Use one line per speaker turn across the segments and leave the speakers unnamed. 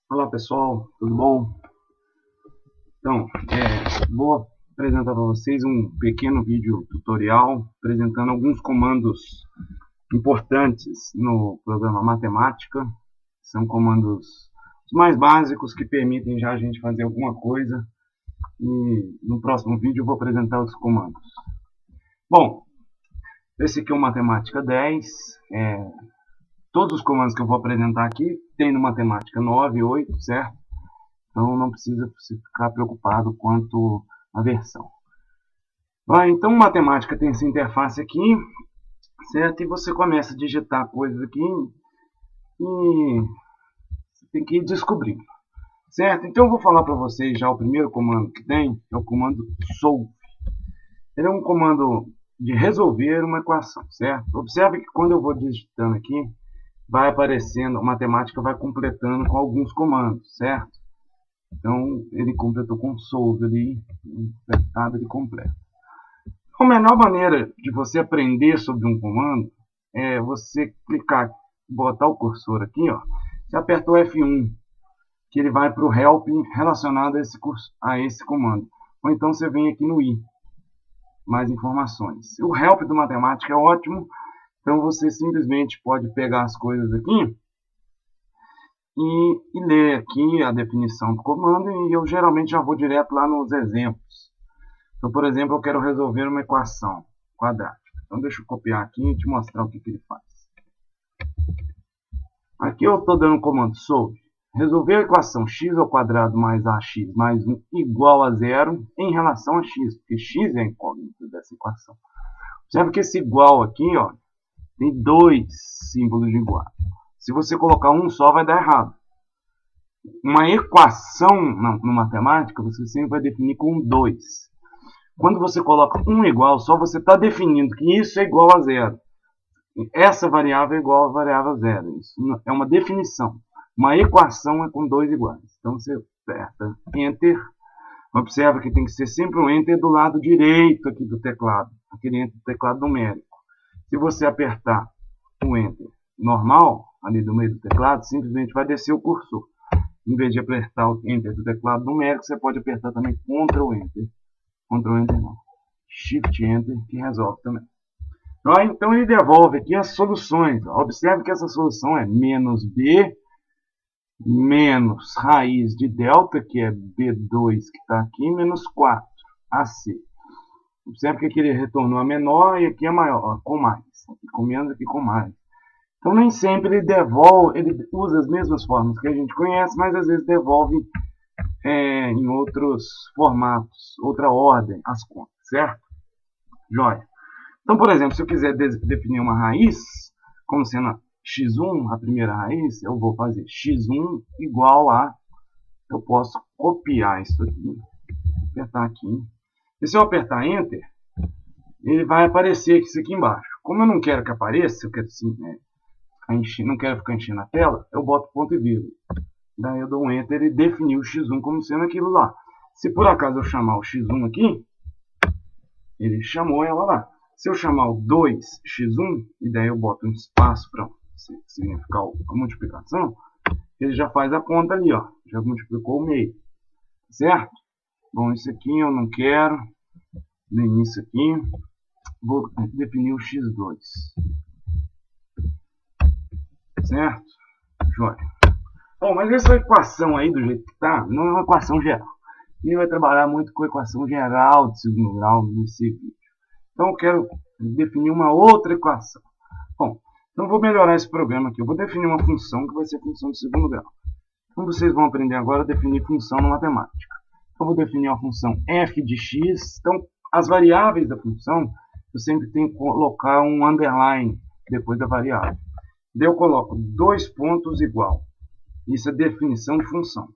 Olá pessoal, tudo bom? Então, vou apresentar para vocês um pequeno vídeo tutorial apresentando alguns comandos importantes no programa Matemática. São comandos os mais básicos que permitem já a gente fazer alguma coisa, e no próximo vídeo eu vou apresentar os comandos. Bom, esse aqui é o Matemática 10. Todos os comandos que eu vou apresentar aqui tem no Matemática 9 e 8, certo? Então não precisa ficar preocupado quanto à versão. Então matemática tem essa interface aqui, certo? E você começa a digitar coisas aqui e você tem que ir descobrindo, certo? Então eu vou falar para vocês já o primeiro comando que tem, é o comando solve. Ele é um comando de resolver uma equação, certo? Observe que quando eu vou digitando aqui, vai aparecendo, a matemática vai completando com alguns comandos, certo? Então, ele completou com solve ali, apertado, ele completa. A melhor maneira de você aprender sobre um comando é você clicar, botar o cursor aqui, ó. Você aperta o F1, que ele vai para o help relacionado a esse comando. Ou então você vem aqui no i, mais informações. O help do matemática é ótimo, então você simplesmente pode pegar as coisas aqui e ler aqui a definição do comando, e eu geralmente já vou direto lá nos exemplos. Então, por exemplo, eu quero resolver uma equação quadrática. Então, deixa eu copiar aqui e te mostrar o que ele faz. Aqui eu estou dando o comando solve. Resolver a equação x ao quadrado mais ax mais 1 igual a zero em relação a x, porque x é a incógnita dessa equação. Observe que esse igual aqui, ó, tem dois símbolos de igual. Se você colocar um só, vai dar errado. Uma equação no matemática, você sempre vai definir com 2. Quando você coloca um igual, só você está definindo que isso é igual a zero. Essa variável é igual a variável zero. Isso é uma definição. Uma equação é com dois iguais. Então você aperta Enter. Observa que tem que ser sempre um Enter do lado direito aqui do teclado. Aquele Enter do teclado numérico. Se você apertar o Enter normal, ali do meio do teclado, simplesmente vai descer o cursor. Em vez de apertar o Enter do teclado numérico, você pode apertar também Ctrl Enter. Ctrl Enter não. Shift Enter, que resolve também. Então ele devolve aqui as soluções. Observe que essa solução é menos b menos raiz de delta, que é b2 que está aqui, menos 4 ac. Observe que aqui ele retornou a menor e aqui é maior, com mais. Aqui com menos, aqui com mais. Então nem sempre ele devolve, ele usa as mesmas formas que a gente conhece, mas às vezes devolve em outros formatos, outra ordem, as contas, certo? Joia. Então, por exemplo, se eu quiser definir uma raiz, como sendo x1, a primeira raiz, eu vou fazer x1 igual a... Eu posso copiar isso aqui, apertar aqui. E se eu apertar Enter, ele vai aparecer isso aqui embaixo. Como eu não quero que apareça, eu quero assim, não quero ficar enchendo a tela, eu boto ponto e vírgula. Daí eu dou um Enter e defini o x1 como sendo aquilo lá. Se por acaso eu chamar o x1 aqui, ele chamou ela lá. Se eu chamar o 2x1, e daí eu boto um espaço para significar a multiplicação, ele já faz a conta ali, ó. Já multiplicou o meio. Certo? Bom, isso aqui eu não quero, nem isso aqui. Vou definir o x2. Certo? Joia. Bom, mas essa equação aí, do jeito que está, não é uma equação geral. E vai trabalhar muito com a equação geral de segundo grau nesse vídeo. Então eu quero definir uma outra equação. Bom, então eu vou melhorar esse programa aqui. Eu vou definir uma função que vai ser função de segundo grau. Então vocês vão aprender agora a definir função na matemática. Eu vou definir uma função f de x. Então as variáveis da função, eu sempre tenho que colocar um underline depois da variável. Daí eu coloco dois pontos igual. Isso é definição de função.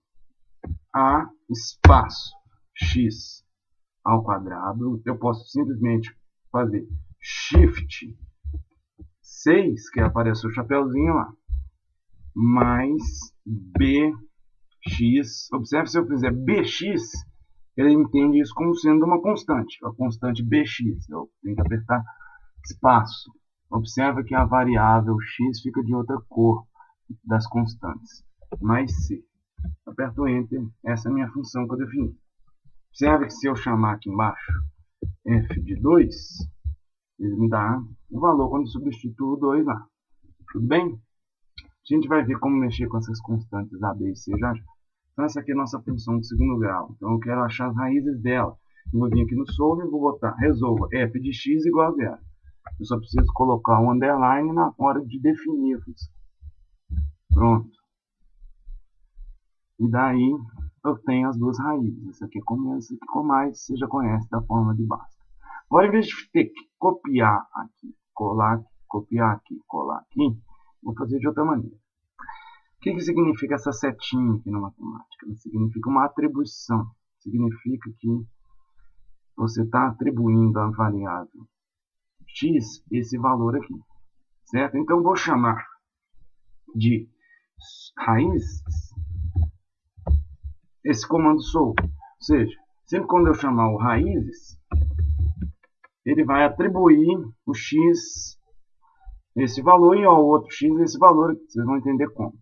A espaço x ao quadrado. Eu posso simplesmente fazer Shift 6, que aparece o chapeuzinho lá, mais bx. Observe, se eu fizer bx, ele entende isso como sendo uma constante, a constante bx. Eu tenho que apertar espaço. Observe que a variável x fica de outra cor das constantes, mais c. aperto Enter. Essa é a minha função que eu defini. Observe que se eu chamar aqui embaixo f de 2, ele me dá o valor quando substituo o 2 lá. Tudo bem? A gente vai ver como mexer com essas constantes A, B e C já. Então essa aqui é a nossa função de segundo grau. Então eu quero achar as raízes dela. Eu vou vir aqui no solve e vou botar resolva f de x igual a 0. Eu só preciso colocar um underline na hora de definir a função. Pronto. E daí eu tenho as duas raízes. Essa aqui é com menos, essa aqui com mais. Você já conhece da forma de base. Agora, em vez de ter que copiar aqui, colar aqui, copiar aqui, colar aqui, vou fazer de outra maneira. O que significa essa setinha aqui na matemática? Ela significa uma atribuição. Significa que você está atribuindo à variável x esse valor aqui. Certo? Então, eu vou chamar de raízes esse comando solve. Ou seja, sempre quando eu chamar o raízes, ele vai atribuir o x esse valor e ao outro x esse valor. Vocês vão entender como.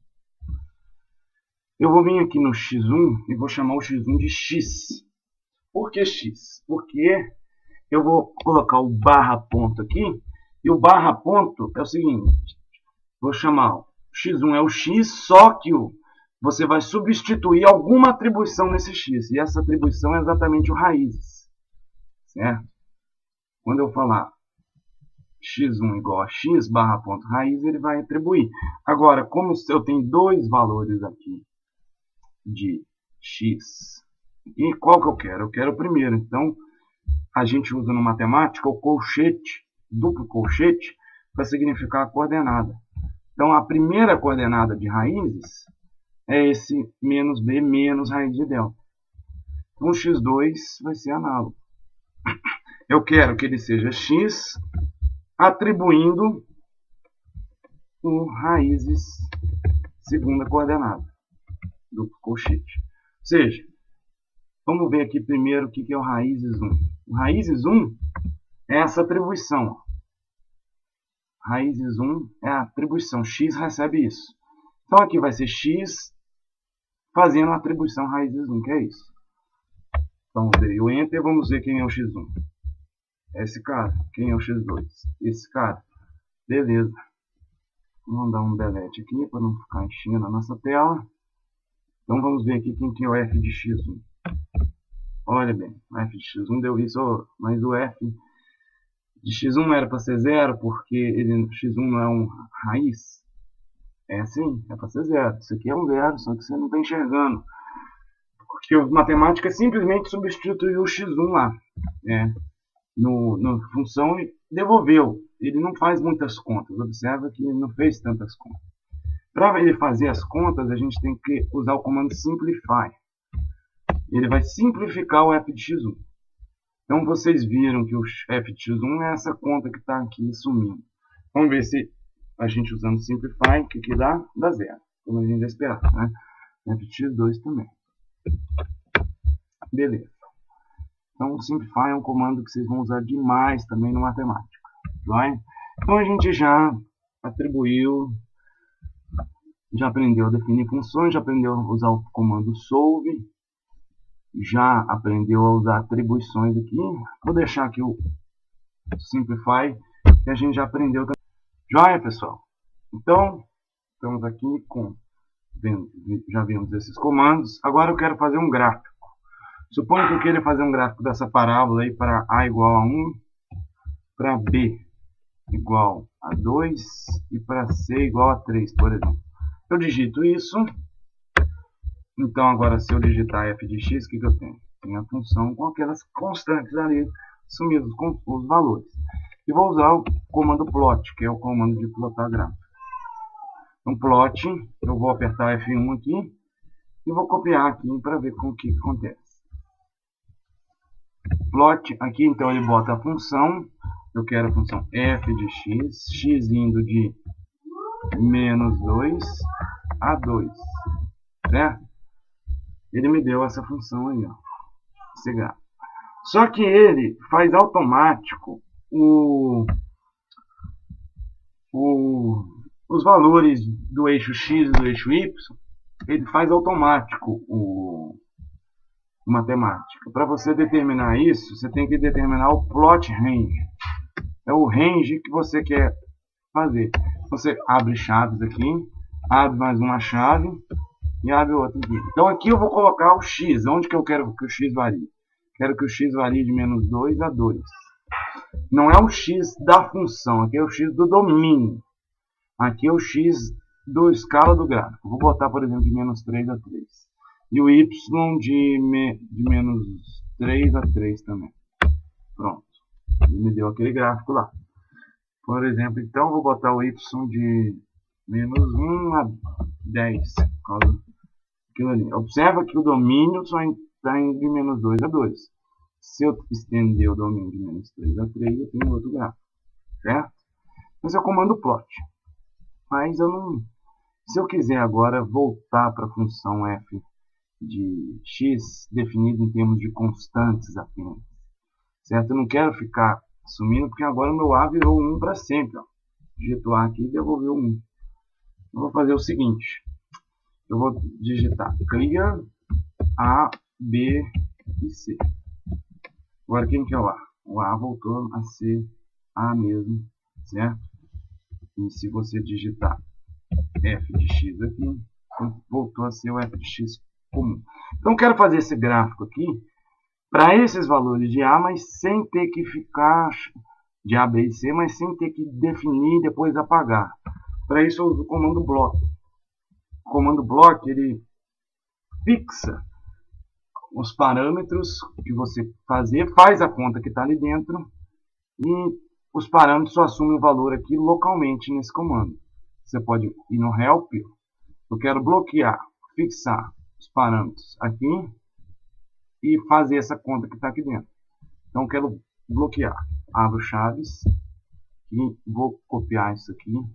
Eu vou vir aqui no x1 e vou chamar o x1 de x. Por que x? Porque eu vou colocar o barra ponto aqui. E o barra ponto é o seguinte. Vou chamar o x1 é o x, só que você vai substituir alguma atribuição nesse x. E essa atribuição é exatamente o raízes. Certo? Quando eu falar x1 igual a x barra ponto raiz, ele vai atribuir. Agora, como eu tenho dois valores aqui de x, e qual que eu quero? Eu quero o primeiro. Então, a gente usa no matemática o colchete, duplo colchete, para significar a coordenada. Então, a primeira coordenada de raízes é esse menos b menos raiz de delta. Então, o x2 vai ser análogo. Eu quero que ele seja x atribuindo o raízes segunda coordenada do colchete. Ou seja, vamos ver aqui primeiro o que é o raízes 1. O raízes 1 é essa atribuição. Raízes 1 é a atribuição. X recebe isso. Então aqui vai ser x fazendo a atribuição raízes 1, que é isso. Então dei o Enter, vamos ver quem é o x1. Esse cara. Quem é o x2? Esse cara. Beleza. Vamos dar um delete aqui para não ficar enchendo a nossa tela. Então vamos ver aqui quem que é o f de x1. Olha bem, o f de x1 deu isso, mas o f de x1 era para ser 0 porque x1 não é um raiz. É sim, é para ser 0. Isso aqui é um 0, só que você não está enxergando. Porque a matemática simplesmente substituiu o x1 lá. Na função e devolveu. Ele não faz muitas contas. Observa que ele não fez tantas contas. Para ele fazer as contas, a gente tem que usar o comando simplify. Ele vai simplificar o f de x1. Então vocês viram que o f de x1 é essa conta que está aqui sumindo. Vamos ver se a gente usando simplify, o que dá? Dá 0. Como a gente já esperava, né? F de x2 também. Beleza. Então o simplify é um comando que vocês vão usar demais também no matemática. Vai? Então a gente já atribuiu, já aprendeu a definir funções, já aprendeu a usar o comando solve, já aprendeu a usar atribuições aqui. Vou deixar aqui o simplify, que a gente já aprendeu também. Joia, pessoal? Então, estamos aqui já vimos esses comandos. Agora eu quero fazer um gráfico. Suponho que eu queira fazer um gráfico dessa parábola aí para A igual a 1, para B igual a 2 e para C igual a 3, por exemplo. Eu digito isso. Então agora se eu digitar f de x, o que eu tenho? Tenho a função com aquelas constantes ali sumidas com os valores. E vou usar o comando plot, que é o comando de plotar gráfico. Então plot, eu vou apertar F1 aqui e vou copiar aqui para ver com o que acontece. Plot, aqui então ele bota a função, eu quero a função f de x, x indo de menos 2 a 2, certo? Ele me deu essa função aí, ó, esse gráfico. Só que ele faz automático os valores do eixo x e do eixo y, ele faz automático o matemática. Para você determinar isso, você tem que determinar o plot range. É o range que você quer fazer. Você abre chaves aqui, abre mais uma chave e abre outra aqui. Então aqui eu vou colocar o x. Onde que eu quero que o x varie? Quero que o x varie de menos 2 a 2. Não é o x da função, aqui é o x do domínio. Aqui é o x do escala do gráfico. Vou botar, por exemplo, de menos 3 a 3. E o y de menos 3 a 3 também. Pronto. Ele me deu aquele gráfico lá. Por exemplo, então, vou botar o y de menos 1 a 10. Por causa daquilo ali. Observa que o domínio só está de menos 2 a 2. Se eu estender o domínio de menos 3 a 3, eu tenho outro gráfico. Certo? Esse é o comando plot. Mas eu não... Se eu quiser agora voltar para a função f de x definida em termos de constantes apenas. Certo? Eu não quero ficar sumindo, porque agora o meu a virou 1 para sempre. Ó. Digito a aqui e devolveu 1. Eu vou fazer o seguinte. Eu vou digitar clear a, b e c. Agora quem que é o a? O a voltou a ser a mesmo. Certo? E se você digitar f de x aqui, voltou a ser o f de x comum. Então, quero fazer esse gráfico aqui para esses valores de A, mas sem ter que ficar de A, B e C, mas sem ter que definir e depois apagar. Para isso, eu uso o comando block. O comando block, ele fixa os parâmetros que você fazer, faz a conta que está ali dentro e os parâmetros só assumem o valor aqui localmente nesse comando. Você pode ir no help. Eu quero bloquear, fixar os parâmetros aqui e fazer essa conta que está aqui dentro. Então eu quero bloquear. Abro chaves e vou copiar isso aqui. Vou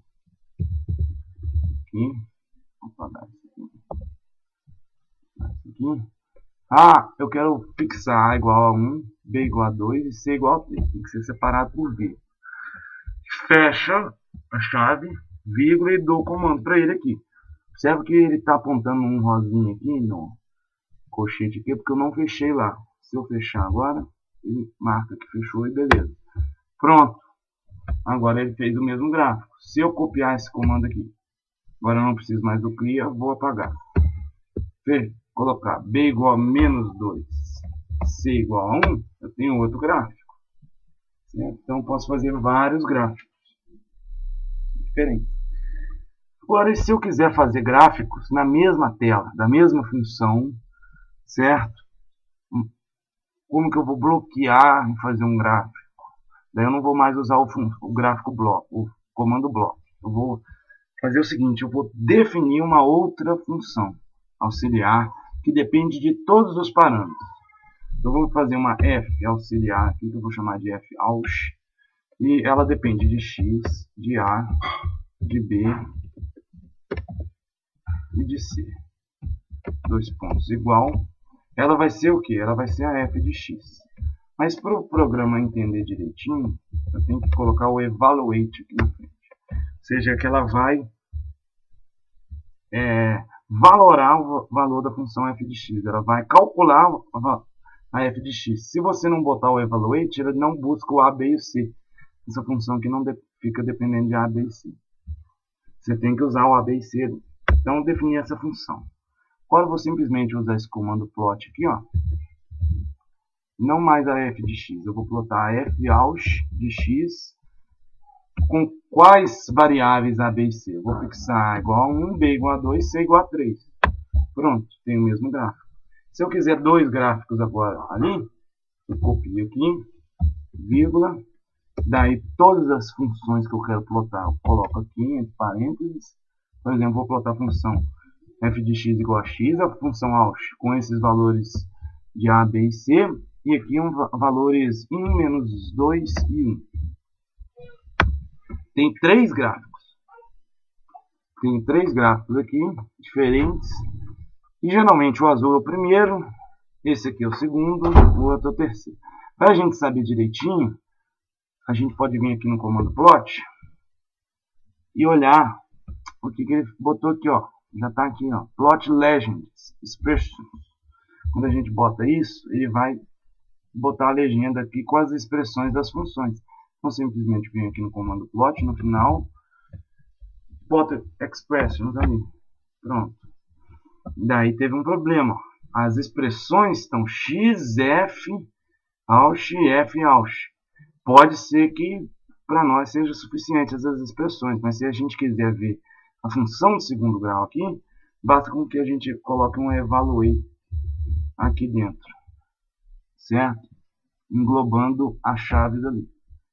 apagar isso aqui. Ah, eu quero fixar A igual a 1, B igual a 2 e C igual a 3. Tem que ser separado por V. Fecha a chave, vírgula e dou o comando para ele aqui. Observa que ele está apontando um rosinho aqui no colchete aqui, porque eu não fechei lá. Se eu fechar agora, ele marca que fechou e beleza. Pronto. Agora ele fez o mesmo gráfico. Se eu copiar esse comando aqui, agora eu não preciso mais do clear, vou apagar. Colocar B igual a menos 2, C igual a 1, eu tenho outro gráfico. Certo? Então eu posso fazer vários gráficos diferentes. Agora, se eu quiser fazer gráficos na mesma tela, da mesma função, certo? Como que eu vou bloquear e fazer um gráfico? Daí eu não vou mais usar o gráfico bloco, o comando bloco. Eu vou fazer o seguinte, eu vou definir uma outra função auxiliar que depende de todos os parâmetros. Eu vou fazer uma f auxiliar aqui, que eu vou chamar de f aus, e ela depende de x, de a, de b e de c. Dois pontos igual. Ela vai ser o que? Ela vai ser a f de x. Mas para o programa entender direitinho, eu tenho que colocar o evaluate aqui na frente. Ou seja, que ela vai valorar o valor da função f de x. Ela vai calcular a f de x. Se você não botar o evaluate, ela não busca o a, b e o c. Essa função que não fica dependendo de a, b e c. Você tem que usar o a, b e c. Então, definir essa função. Agora eu vou simplesmente usar esse comando plot aqui, ó. Não mais a f de x. Eu vou plotar a f aus de x com quais variáveis a, b e c. Eu vou fixar a igual a 1, b igual a 2, c igual a 3. Pronto, tem o mesmo gráfico. Se eu quiser dois gráficos agora ali, eu copio aqui, vírgula, daí todas as funções que eu quero plotar, eu coloco aqui entre parênteses. Por exemplo, vou plotar a função f de x igual a x, a função aus com esses valores de a, b e c, e aqui valores 1, menos 2 e 1. Tem três gráficos. Tem três gráficos aqui, diferentes. E geralmente o azul é o primeiro, esse aqui é o segundo, o outro é o terceiro. Para a gente saber direitinho, a gente pode vir aqui no comando plot e olhar o que ele botou aqui, ó. já está aqui, ó, plot legends, expressions. Quando a gente bota isso, ele vai botar a legenda aqui com as expressões das funções. Então simplesmente vem aqui no comando plot, no final, bota expressions ali, pronto. Daí teve um problema, as expressões estão x, f, aush, f, aush. Pode ser que para nós seja suficiente essas expressões, mas se a gente quiser ver a função de segundo grau aqui, basta com que a gente coloque um evaluate aqui dentro, certo? Englobando as chaves ali.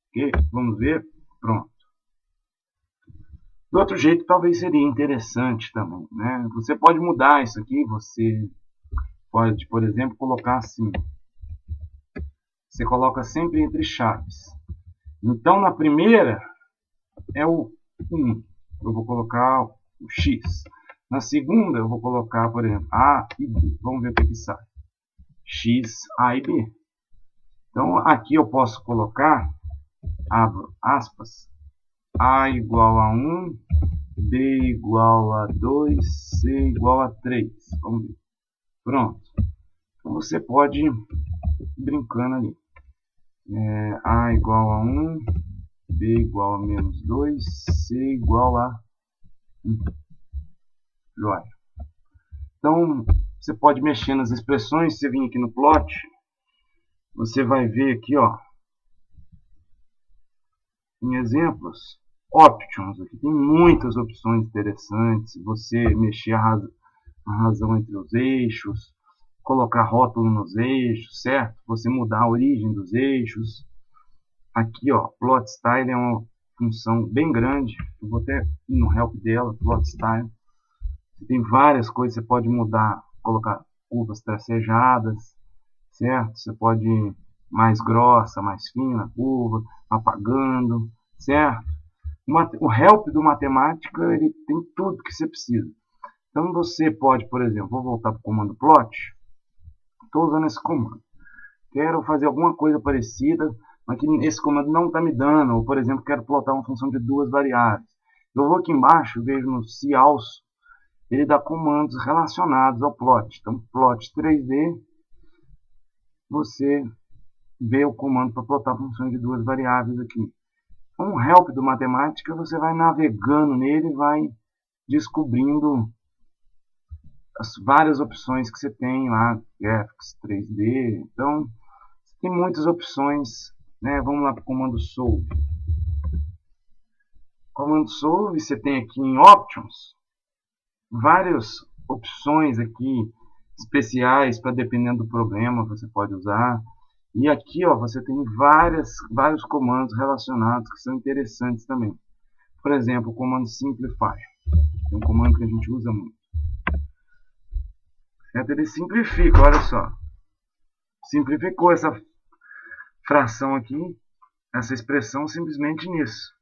Ok? Vamos ver? Pronto. Do outro jeito, talvez seria interessante também, né? Você pode mudar isso aqui, você pode, por exemplo, colocar assim. Você coloca sempre entre chaves. Então, na primeira é o 1. Eu vou colocar o X. Na segunda, eu vou colocar, por exemplo, A e B. Vamos ver o que sai. X, A e B. Então, aqui eu posso colocar, abro aspas, A igual a 1, B igual a 2, C igual a 3. Vamos ver. Pronto. Então, você pode ir brincando ali. A igual a 1, B igual a menos 2, C igual a 1. Joia. Então, você pode mexer nas expressões. Se você vir aqui no plot, você vai ver aqui, ó, em exemplos, options. Aqui tem muitas opções interessantes. Você mexer a razão entre os eixos, colocar rótulo nos eixos, certo? Você mudar a origem dos eixos. Aqui, ó, plot style é uma função bem grande. Eu vou até ir no help dela, plot style. Tem várias coisas, você pode mudar, colocar curvas tracejadas, certo? Você pode ir mais grossa, mais fina, curva, apagando, certo? O help do matemática, ele tem tudo que você precisa. Então você pode, por exemplo, vou voltar para o comando plot. Estou usando esse comando. Quero fazer alguma coisa parecida, mas que esse comando não está me dando. Ou, por exemplo, quero plotar uma função de duas variáveis. Eu vou aqui embaixo, vejo no coalso, ele dá comandos relacionados ao plot. Então, plot 3D, você vê o comando para plotar funções de duas variáveis aqui. Com o help do matemática, você vai navegando nele e vai descobrindo as várias opções que você tem lá, graphics 3D. Então, tem muitas opções, né? Vamos lá para o comando solve. Comando solve, você tem aqui em options várias opções aqui especiais para dependendo do problema você pode usar. E aqui, ó, você tem vários comandos relacionados que são interessantes também. Por exemplo, o comando simplify. É um comando que a gente usa muito. Ele simplifica, olha só. Simplificou essa fração aqui, essa expressão simplesmente nisso.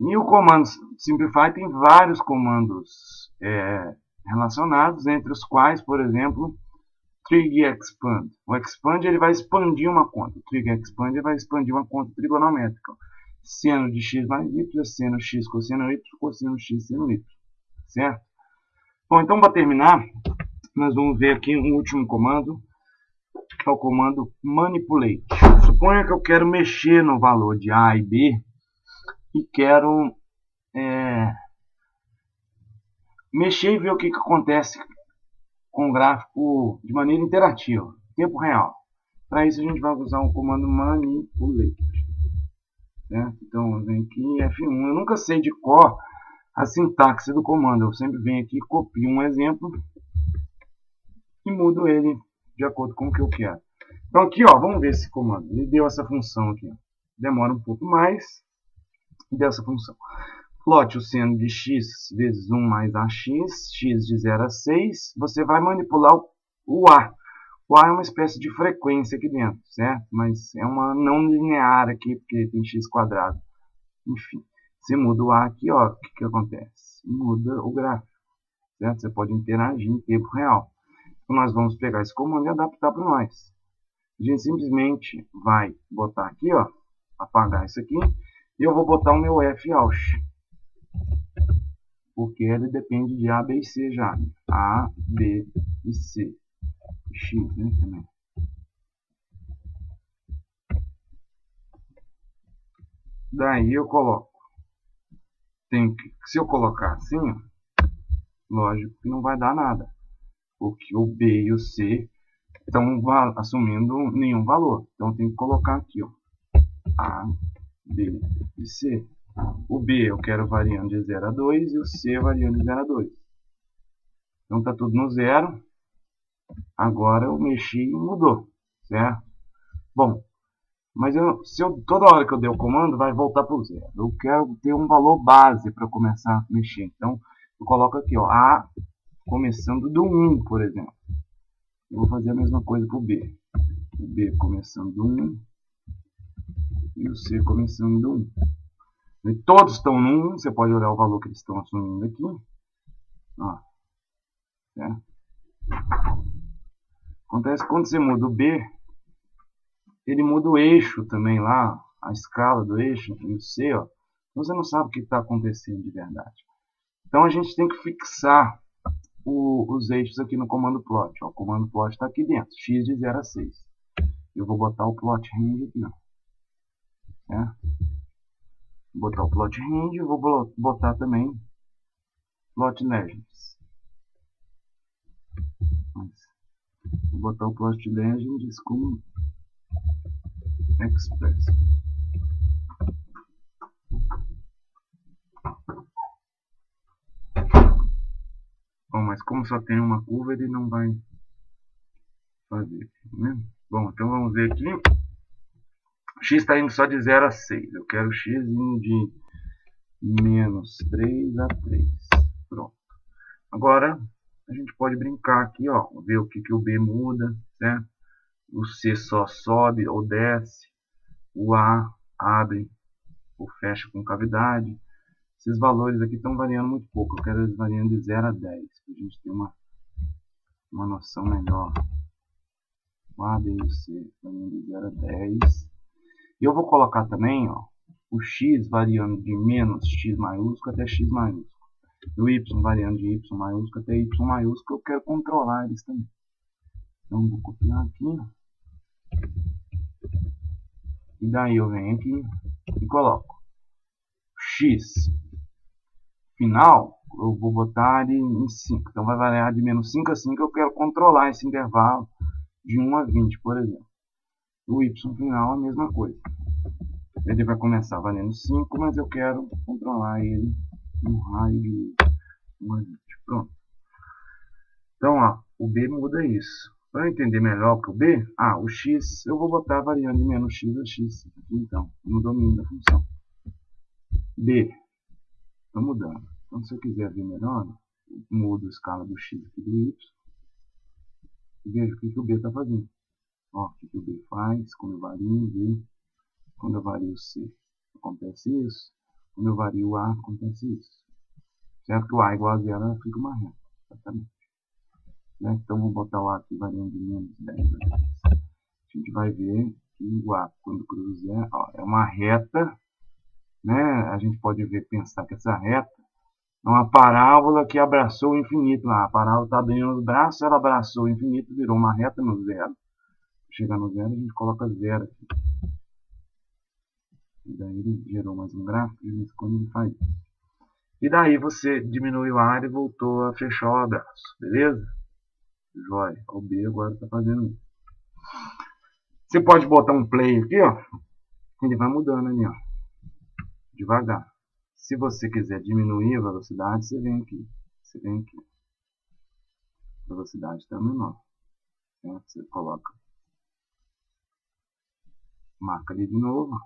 E o comando simplify tem vários comandos relacionados, entre os quais, por exemplo, trig expand. O expand ele vai expandir uma conta. O trig expand ele vai expandir uma conta trigonométrica. Seno de x mais y, seno x cosseno y, cosseno x seno y. Certo? Bom, então para terminar, nós vamos ver aqui um último comando, que é o comando manipulate. Suponha que eu quero mexer no valor de A e B e quero mexer e ver o que acontece com o gráfico de maneira interativa, tempo real. Para isso a gente vai usar o comando manipulate. Certo? Então eu venho aqui F1. Eu nunca sei de cor a sintaxe do comando. Eu sempre venho aqui, copio um exemplo e mudo ele de acordo com o que eu quero. Então aqui, ó, vamos ver esse comando. Ele deu essa função aqui. Demora um pouco mais. Dessa função. Plot o seno de x vezes 1 mais ax, x de 0 a 6. Você vai manipular o a. O a é uma espécie de frequência aqui dentro, certo? Mas é uma não linear aqui, porque tem x quadrado. Enfim, você muda o a aqui, ó, o que acontece? Muda o gráfico, certo? Você pode interagir em tempo real. Então nós vamos pegar esse comando e adaptar para nós. A gente simplesmente vai botar aqui, ó, apagar isso aqui. E eu vou botar o meu f aush. porque ele depende de A, B e C já. A, B e C. X, né, também. Daí eu coloco. Se eu colocar assim, lógico que não vai dar nada, porque o B e o C estão assumindo nenhum valor. Então tem que colocar aqui, ó, A, B e C. O B eu quero variando de 0 a 2 e o C variando de 0 a 2. Então está tudo no zero. Agora eu mexi e mudou, certo? Bom, mas toda hora que eu der o comando vai voltar para o zero. Eu quero ter um valor base para começar a mexer. Então eu coloco aqui, ó, A começando do 1, por exemplo. Eu vou fazer a mesma coisa para o B. O B começando do 1 e o C começando do 1. E todos estão no 1, você pode olhar o valor que eles estão assumindo aqui. Ó, certo? Acontece que quando você muda o B, ele muda o eixo também lá, a escala do eixo e o C, ó. Então você não sabe o que está acontecendo de verdade. Então a gente tem que fixar os eixos aqui no comando plot. Ó. O comando plot está aqui dentro, x de 0 a 6. Eu vou botar o plot range aqui, ó. Certo? Vou botar o plot range e vou botar também plot legends. Vou botar o plot legends como express. Bom, mas como só tem uma curva, ele não vai fazer, né? Bom, então vamos ver aqui. X está indo só de 0 a 6. Eu quero x indo de menos 3 a 3. Pronto. Agora, a gente pode brincar aqui, ó, ver o que o B muda, certo? O C só sobe ou desce. O A abre ou fecha com cavidade. Esses valores aqui estão variando muito pouco. Eu quero eles variando de 0 a 10, para a gente ter uma noção melhor. O A, B e o C variando de 0 a 10. E eu vou colocar também, ó, o X variando de menos X maiúsculo até X maiúsculo. E o Y variando de Y maiúsculo até Y maiúsculo. Eu quero controlar eles também. Então vou copiar aqui. E daí eu venho aqui e coloco X final, eu vou botar ele em 5. Então vai variar de menos 5 a 5. Eu quero controlar esse intervalo de 1 a 20, por exemplo. O Y final é a mesma coisa. Ele vai começar valendo 5, mas eu quero controlar ele no raio de 1 a 20. Pronto. Então, ó, o B muda isso. Para entender melhor que o B, o X eu vou botar variando de menos X a X. Aqui, então, no domínio da função. B, está mudando. Então, se eu quiser ver melhor, eu mudo a escala do X aqui do Y. E vejo o que o B está fazendo. Ó, o que o B faz quando eu vario o B. Quando eu vario o C, acontece isso. Quando eu vario o A, acontece isso. Certo que o A igual a 0, ela fica uma reta. Exatamente. Então, vou botar o A aqui variando de menos 10 a 10. A gente vai ver que o A, quando cruza 0, ó, é uma reta, né? A gente pode pensar que essa reta é uma parábola que abraçou o infinito lá. A parábola está abrindo os braços, ela abraçou o infinito, virou uma reta no zero. Chegar no zero, a gente coloca 0 aqui. E daí ele gerou mais um gráfico, e quando ele faz isso. E daí você diminuiu a área e voltou a fechar o abraço, beleza? Jóia. O B agora está fazendo isso. Você pode botar um play aqui, ó. Ele vai mudando ali, ó. Devagar. Se você quiser diminuir a velocidade, você vem aqui. Você vem aqui. A velocidade está menor. Certo? Você coloca. Marca ali de novo.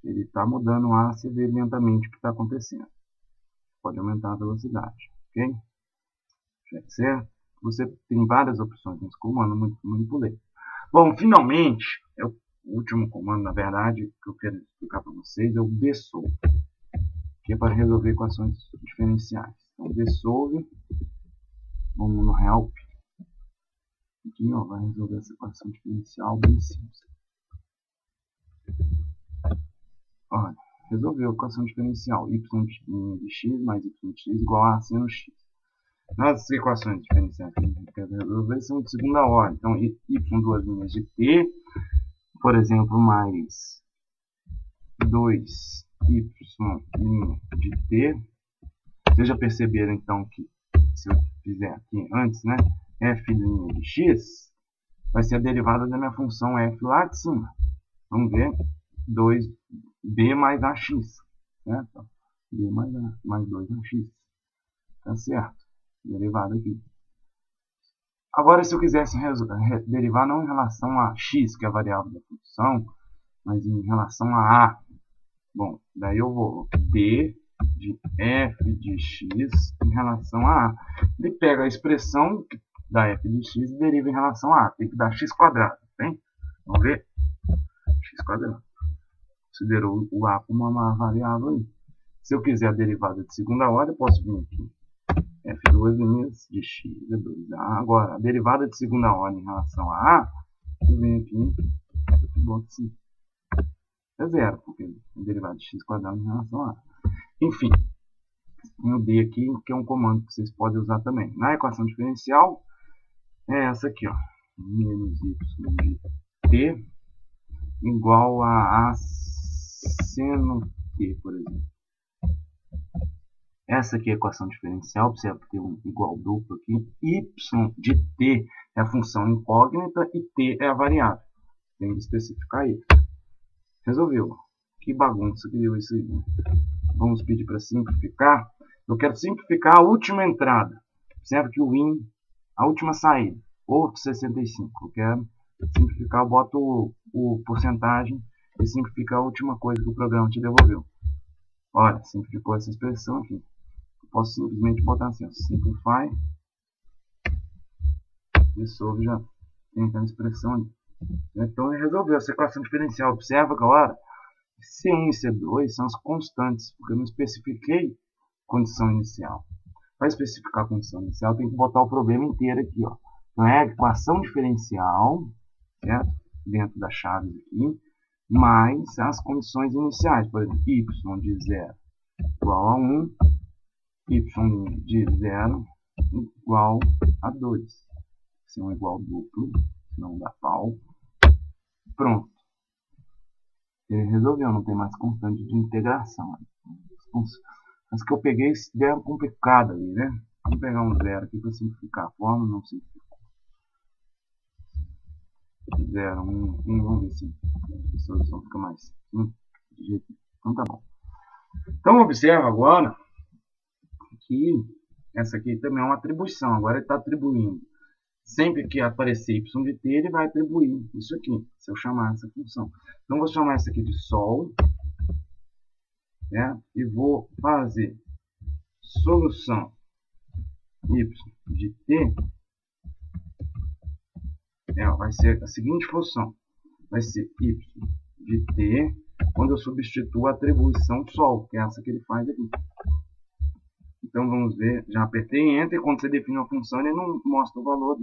Ele está mudando o ar, você vê lentamente o que está acontecendo. Pode aumentar a velocidade. Ok? Certo? Você tem várias opções nesse comando, manipulei. Bom, finalmente, o último comando, na verdade, que eu quero explicar para vocês é o desolve, que é para resolver equações diferenciais. Então, desolve, vamos no help, aqui, ó, vai resolver essa equação diferencial bem simples. Olha, resolveu a equação diferencial. Y de x mais y de x igual a seno x. Nossas equações diferenciais que a gente quer resolver são de segunda ordem. Então, y duas linhas de t, por exemplo, mais 2y linha de t. Vocês já perceberam, então, que se eu fizer aqui antes, né, f' de x, vai ser a derivada da minha função f lá de cima. Vamos ver, 2b mais ax, certo? b mais 2ax, tá certo? Derivada aqui. Agora, se eu quisesse derivar não em relação a x, que é a variável da função, mas em relação a a, bom, daí eu vou d de f de x em relação a a. Ele pega a expressão da f de x e deriva em relação a a. Tem que dar x quadrado, tem? Vamos ver? X quadrado. Considerou o a como uma variável aí. Se eu quiser a derivada de segunda ordem, eu posso vir aqui. F duas linhas de x é 2a. Agora, a derivada de segunda ordem em relação a a, eu venho aqui e boto assim. É zero, porque é derivada de x quadrado em relação a a. Enfim, tem o d aqui, que é um comando que vocês podem usar também. Na equação diferencial, é essa aqui, ó. Menos y de t igual a seno t, por exemplo. Essa aqui é a equação diferencial, observa que tem um igual duplo aqui. Y de t é a função incógnita e t é a variável. Tem que especificar isso. Resolveu. Que bagunça que deu isso aí, né? Vamos pedir para simplificar. Eu quero simplificar a última entrada. Observa que o in, a última saída, outro 65. Eu quero simplificar, eu boto o porcentagem e simplifica a última coisa que o programa te devolveu. Olha, simplificou essa expressão aqui. Eu posso simplesmente botar assim, ó, simplify, dissolve, já tem aquela expressão ali. Então ele resolveu essa equação diferencial. Observa agora, C1 e C2 são as constantes, porque eu não especifiquei condição inicial. Para especificar a condição inicial, tem que botar o problema inteiro aqui, ó. Então é a equação diferencial, certo? Dentro das chaves aqui, mais as condições iniciais, por exemplo, y de 0 igual a 1, y de 0 igual a 2. Se é um igual duplo, não dá pau. Pronto. Ele resolveu, não tem mais constante de integração. As que eu peguei deram complicado ali, né? Vamos pegar um zero aqui para simplificar a forma, não simplificou. 0, 1, 1, vamos ver se a solução fica mais de jeito. Então tá bom. Então observa agora que essa aqui também é uma atribuição. Agora ele está atribuindo. Sempre que aparecer y de t, ele vai atribuir isso aqui, se eu chamar essa função. Então vou chamar essa aqui de sol, né? E vou fazer solução y de t. Vai ser a seguinte função. Vai ser y de t quando eu substituo a atribuição sol, que é essa que ele faz aqui. Então vamos ver, já apertei Enter, quando você define uma função ele não mostra o valor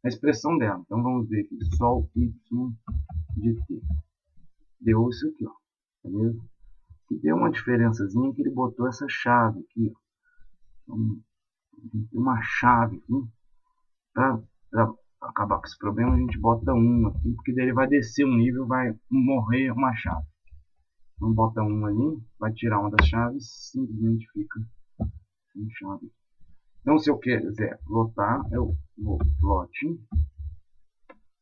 da expressão dela. Então vamos ver aqui, sol y de t. Deu isso aqui, ó, beleza? E deu uma diferençazinha que ele botou essa chave aqui, ó. Então, tem uma chave aqui, para acabar com esse problema a gente bota 1 aqui, porque daí ele vai descer um nível, vai morrer uma chave. Então bota 1 ali, vai tirar uma das chaves, simplesmente fica sem chave. Então se eu quiser plotar, eu vou plot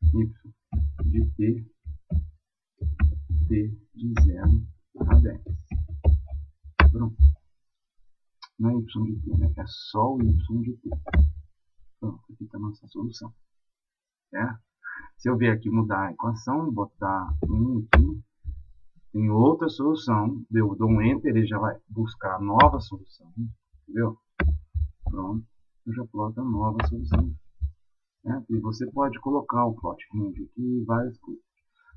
y de t de 0 a 10. Pronto. Não é y de t, né? É só o y de t. Pronto, aqui está a nossa solução. Se eu vier aqui mudar a equação, botar 1 aqui, tem outra solução. Eu dou um Enter, ele já vai buscar a nova solução. Entendeu? Pronto, eu já ploto a nova solução. E você pode colocar o plot range aqui e várias coisas.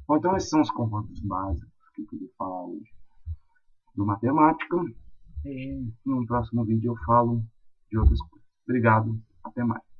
Bom, então esses são os comandos básicos que eu queria falar hoje do matemática. E no próximo vídeo eu falo de outras coisas. Obrigado, até mais.